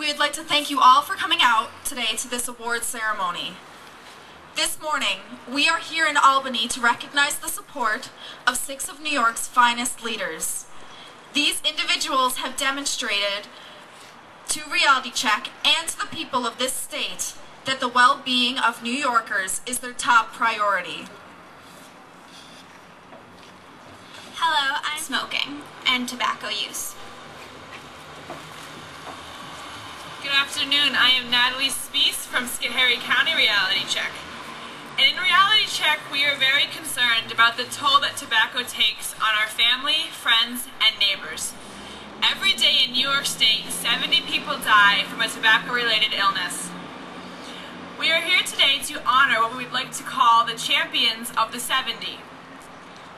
We would like to thank you all for coming out today to this awards ceremony. This morning, we are here in Albany to recognize the support of 6 of New York's finest leaders. These individuals have demonstrated to Reality Check and to the people of this state that the well-being of New Yorkers is their top priority. Hello, I'm smoking and tobacco use. Good afternoon, I am Natalie Speece from Schoharie County Reality Check. And in Reality Check, we are very concerned about the toll that tobacco takes on our family, friends, and neighbors. Every day in New York State, 70 people die from a tobacco-related illness. We are here today to honor what we'd like to call the champions of the 70.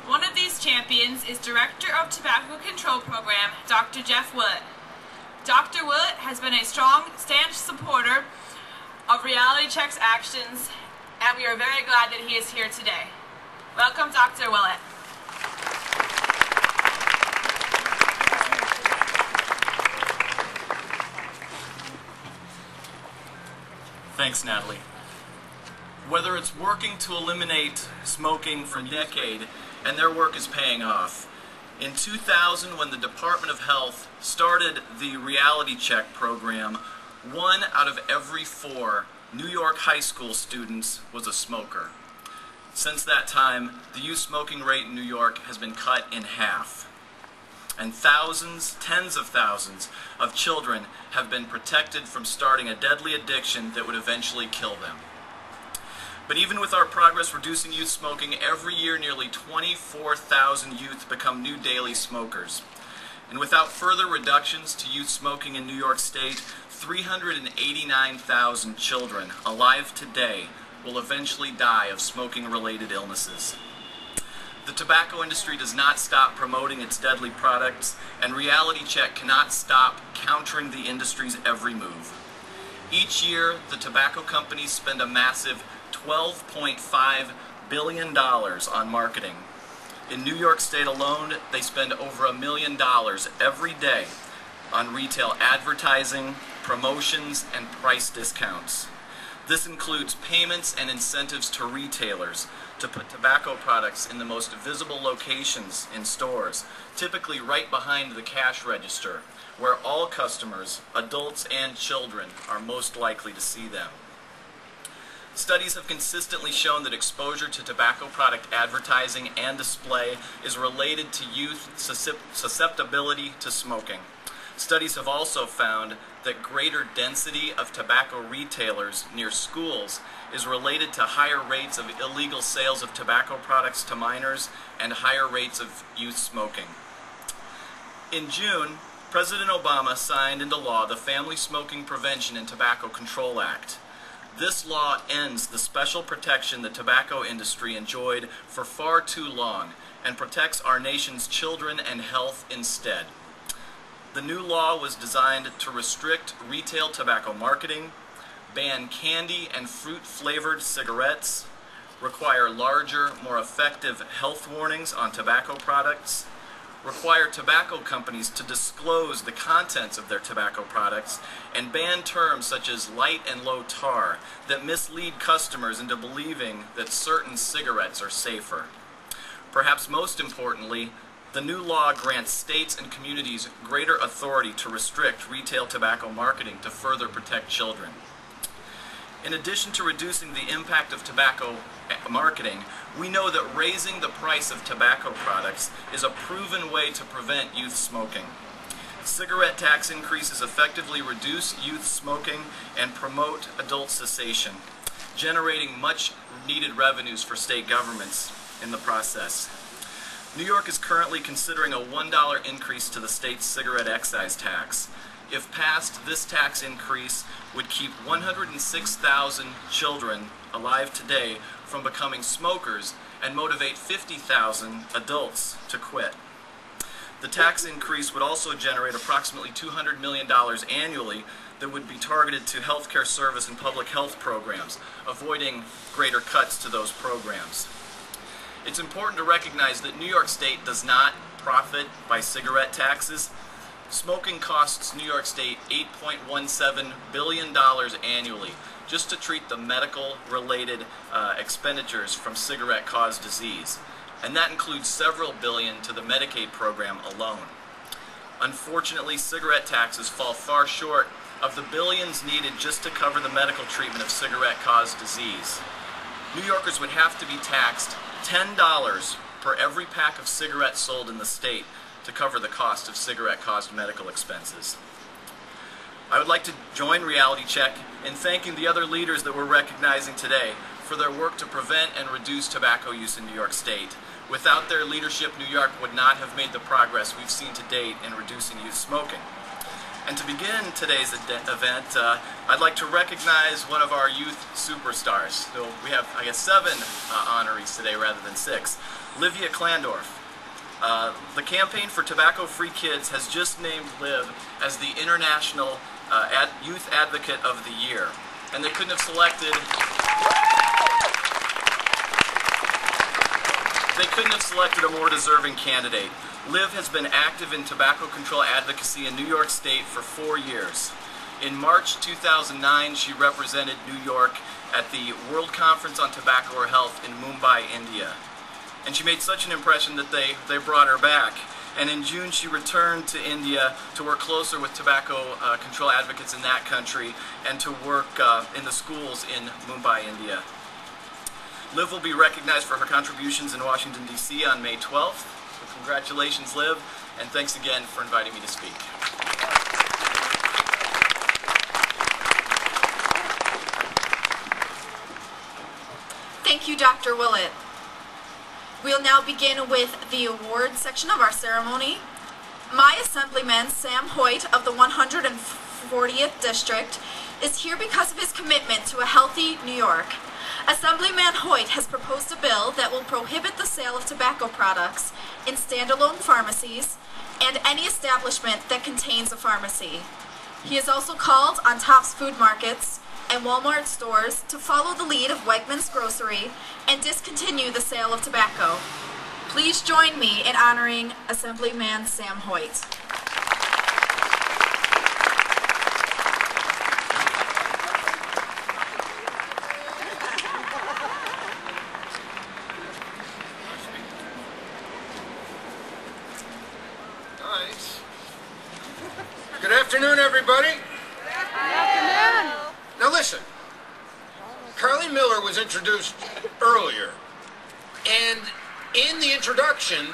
One of these champions is Director of Tobacco Control Program, Dr. Jeff Willett. Dr. Willett has been a strong, staunch supporter of Reality Check's actions, and we are very glad that he is here today. Welcome, Dr. Willett. Thanks, Natalie. Whether it's working to eliminate smoking for a decade, and their work is paying off. In 2000, when the Department of Health started the Reality Check program, 1 out of every 4 New York high school students was a smoker. Since that time, the youth smoking rate in New York has been cut in half. And thousands, tens of thousands of children have been protected from starting a deadly addiction that would eventually kill them. But even with our progress reducing youth smoking, every year nearly 24,000 youth become new daily smokers. And without further reductions to youth smoking in New York State, 389,000 children alive today will eventually die of smoking-related illnesses. The tobacco industry does not stop promoting its deadly products, and Reality Check cannot stop countering the industry's every move. Each year, the tobacco companies spend a massive $12.5 billion on marketing. In New York State alone, they spend over $1 million every day on retail advertising, promotions, and price discounts. This includes payments and incentives to retailers to put tobacco products in the most visible locations in stores, typically right behind the cash register, where all customers, adults and children, are most likely to see them. Studies have consistently shown that exposure to tobacco product advertising and display is related to youth susceptibility to smoking. Studies have also found that greater density of tobacco retailers near schools is related to higher rates of illegal sales of tobacco products to minors and higher rates of youth smoking. In June, President Obama signed into law the Family Smoking Prevention and Tobacco Control Act. This law ends the special protection the tobacco industry enjoyed for far too long and protects our nation's children and health instead. The new law was designed to restrict retail tobacco marketing, ban candy and fruit-flavored cigarettes, require larger, more effective health warnings on tobacco products, require tobacco companies to disclose the contents of their tobacco products, and ban terms such as light and low tar that mislead customers into believing that certain cigarettes are safer. Perhaps most importantly, the new law grants states and communities greater authority to restrict retail tobacco marketing to further protect children. In addition to reducing the impact of tobacco marketing, we know that raising the price of tobacco products is a proven way to prevent youth smoking. Cigarette tax increases effectively reduce youth smoking and promote adult cessation, generating much needed revenues for state governments in the process. New York is currently considering a $1 increase to the state's cigarette excise tax. If passed, this tax increase would keep 106,000 children alive today from becoming smokers and motivate 50,000 adults to quit. The tax increase would also generate approximately $200 million annually that would be targeted to healthcare service and public health programs, avoiding greater cuts to those programs. It's important to recognize that New York State does not profit by cigarette taxes. Smoking costs New York State $8.17 billion annually just to treat the medical-related expenditures from cigarette-caused disease. And that includes several billion to the Medicaid program alone. Unfortunately, cigarette taxes fall far short of the billions needed just to cover the medical treatment of cigarette-caused disease. New Yorkers would have to be taxed $10 per every pack of cigarettes sold in the state to cover the cost of cigarette-caused medical expenses. I would like to join Reality Check in thanking the other leaders that we're recognizing today for their work to prevent and reduce tobacco use in New York State. Without their leadership, New York would not have made the progress we've seen to date in reducing youth smoking. And to begin today's event, I'd like to recognize one of our youth superstars. So we have, I guess, 7 honorees today rather than 6. Livia Klandorf. The Campaign for Tobacco-Free Kids has just named Liv as the International Youth Advocate of the Year. And they couldn't have selected a more deserving candidate. Liv has been active in tobacco control advocacy in New York State for 4 years. In March 2009, she represented New York at the World Conference on Tobacco or Health in Mumbai, India. And she made such an impression that they brought her back. And in June, she returned to India to work closer with tobacco control advocates in that country and to work in the schools in Mumbai, India. Liv will be recognized for her contributions in Washington, D.C. on May 12th. So congratulations, Liv, and thanks again for inviting me to speak. Thank you, Dr. Willett. We'll now begin with the awards section of our ceremony. My Assemblyman, Sam Hoyt of the 140th District, is here because of his commitment to a healthy New York. Assemblyman Hoyt has proposed a bill that will prohibit the sale of tobacco products in standalone pharmacies and any establishment that contains a pharmacy. He has also called on Tops Food Markets and Walmart stores to follow the lead of Wegmans Grocery and discontinue the sale of tobacco. Please join me in honoring Assemblyman Sam Hoyt. Nice. Good afternoon, everybody. Now listen, Carly Miller was introduced earlier, and in the introduction,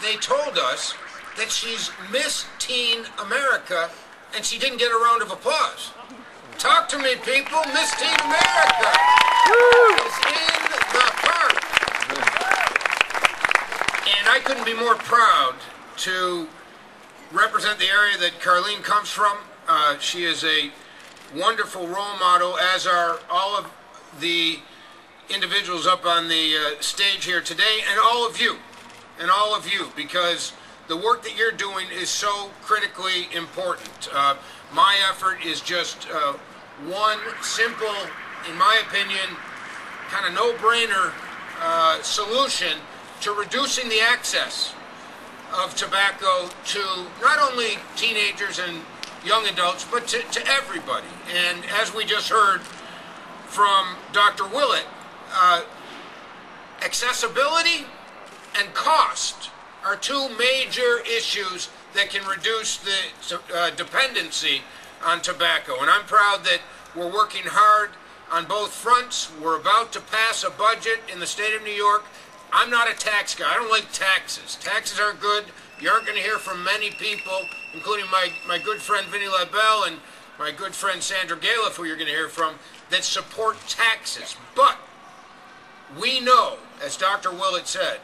they told us that she's Miss Teen America, and she didn't get a round of applause. Talk to me, people. Miss Teen America is in the park. And I couldn't be more proud to represent the area that Carleen comes from. She is a wonderful role model, as are all of the individuals up on the stage here today, and all of you, because the work that you're doing is so critically important. My effort is just one simple, in my opinion, kind of no-brainer solution to reducing the access of tobacco to not only teenagers and young adults, but to everybody. And as we just heard from Dr. Willett, accessibility and cost are 2 major issues that can reduce the dependency on tobacco. And I'm proud that we're working hard on both fronts. We're about to pass a budget in the state of New York. I'm not a tax guy. I don't like taxes. Taxes aren't good. You aren't going to hear from many people, including my good friend Vinnie LaBelle and my good friend Sandra Galiff, who you're going to hear from, that support taxes. But we know, as Dr. Willett said,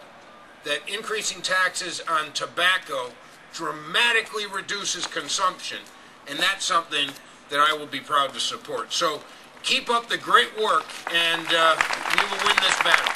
that increasing taxes on tobacco dramatically reduces consumption, and that's something that I will be proud to support. So keep up the great work, and we will win this battle.